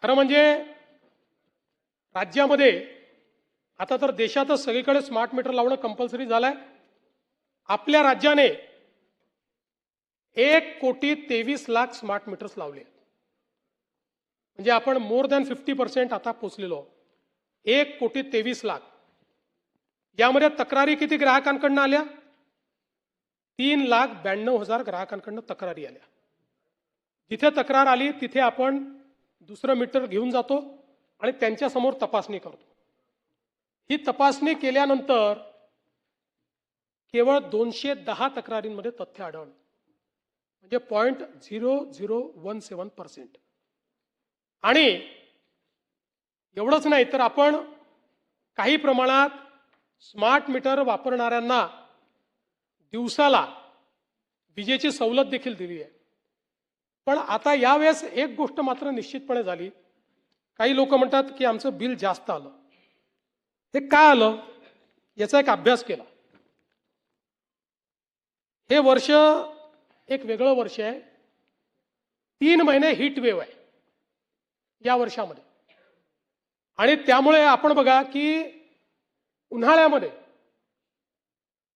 खरं म्हणजे राज्यामध्ये आता तर देशातच सगळीकडे स्मार्ट मीटर लावणं कंपल्सरी झालंय। आपल्या राज्याने 1,23,00,000 स्मार्ट मीटर्स लावले, म्हणजे आपण मोर दॅन 50% आता पोहोचलेलो। 1,23,00,000 यामध्ये तक्रारी किती ग्राहकांकडून आल्या? 3,92,000 ग्राहकांकडून तक्रारी आल्या। जिथे तक्रार आली तिथे आपण दुसरं मीटर घेऊन जातो आणि त्यांच्या समोर तपासणी करतो। ही तपासणी केल्यानंतर केवळ 210 तक्रारींमध्ये तथ्य आढळलं, म्हणजे 0.0017%। आणि एवढंच नाही तर आपण काही प्रमाणात स्मार्ट मीटर वापरणाऱ्यांना दिवसाला विजेची सवलत देखील दिली आहे। पण आता यावेळेस एक गोष्ट मात्र निश्चितपणे झाली, काही लोक म्हणतात की आमचं बिल जास्त आलं। हे का आलं याचा एक अभ्यास केला। हे वर्ष एक वेगळं वर्ष आहे, 3 महिने हीट वेव्ह आहे या वर्षामध्ये, आणि त्यामुळे आपण बघा की उन्हाळ्यामध्ये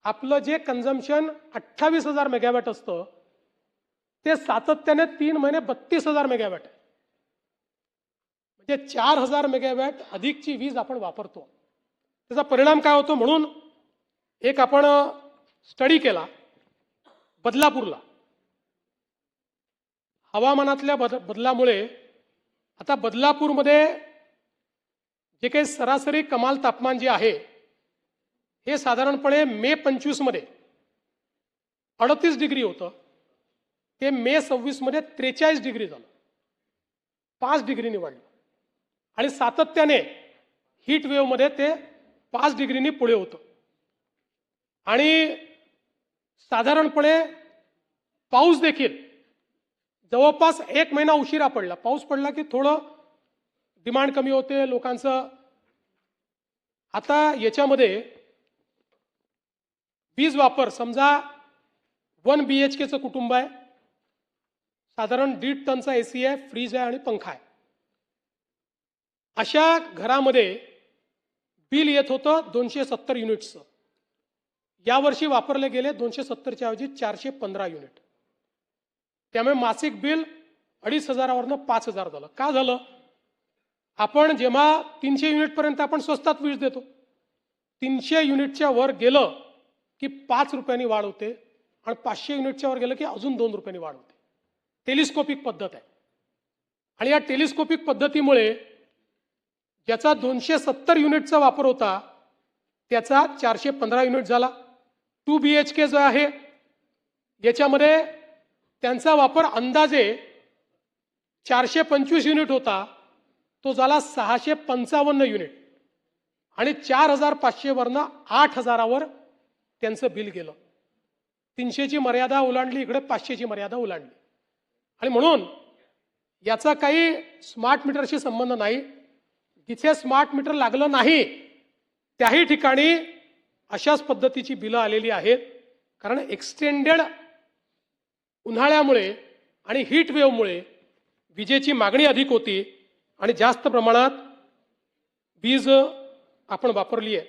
आपलं जे कन्झम्पशन 28,000 मेगावॅट असतं ते सातत्याने 3 महिने 32,000 मेगावॅट आहे, म्हणजे 4,000 मेगावॅट अधिकची वीज आपण वापरतो। त्याचा परिणाम काय होतो? म्हणून एक आपण स्टडी केला बदलापूरला। हवामानातल्या बदलामुळे आता बदलापूरमध्ये जे काही सरासरी कमाल तापमान जे आहे हे साधारणपणे मे 25 मध्ये 38 डिग्री होतं, ते मे 26 मध्ये 43 डिग्री झालं, 5 डिग्रीनी वाढलं। आणि सातत्याने हीट वेव्ह मध्ये ते 5 डिग्रीनी पुढे होतं। आणि साधारणपणे पाऊस देखील जवळपास 1 महिना उशिरा पडला। पाऊस पडला की थोडं डिमांड कमी होते लोकांचं। आता याच्यामध्ये वीज वापर समजा 1 BHKचं कुटुंब आहे, साधारण 1.5 टनचा AC आहे, फ्रीज आहे आणि पंखा आहे। अशा घरामध्ये बिल येत होतं 270 युनिट्सचं। यावर्षी वापरले गेले 270च्या ऐवजी 415 युनिट, त्यामुळे मासिक बिल 2,500 वरनं 5,000 झालं। का झालं? आपण जेव्हा 300 युनिट पर्यंत आपण स्वस्तात वीज देतो, 300 युनिटच्या वर गेलं की 5 रुपयांनी वाढ होते, आणि 500 युनिटच्या वर गेलं की अजून 2 रुपयांनी वाढ होते। टेलिस्कोपिक पद्धत आहे, आणि या टेलिस्कोपिक पद्धतीमुळे ज्याचा 270 युनिटचा वापर होता त्याचा 415 युनिट झाला। 2 BHK जो आहे याच्यामध्ये त्यांचा वापर अंदाजे 425 युनिट होता, तो झाला 655 युनिट, आणि 4,500 वरनं 8,000 वर त्यांचं बिल गेलं। 300ची मर्यादा ओलांडली, इकडे 500ची मर्यादा ओलांडली। आणि म्हणून याचा काही स्मार्ट मीटरशी संबंध नाही। जिथे स्मार्ट मीटर लागलं नाही त्याही ठिकाणी अशाच पद्धतीची बिलं आलेली आहेत, कारण एक्सटेंडेड उन्हाळ्यामुळे आणि हीट वेव्हमुळे विजेची मागणी अधिक होती आणि जास्त प्रमाणात वीज आपण वापरली आहे।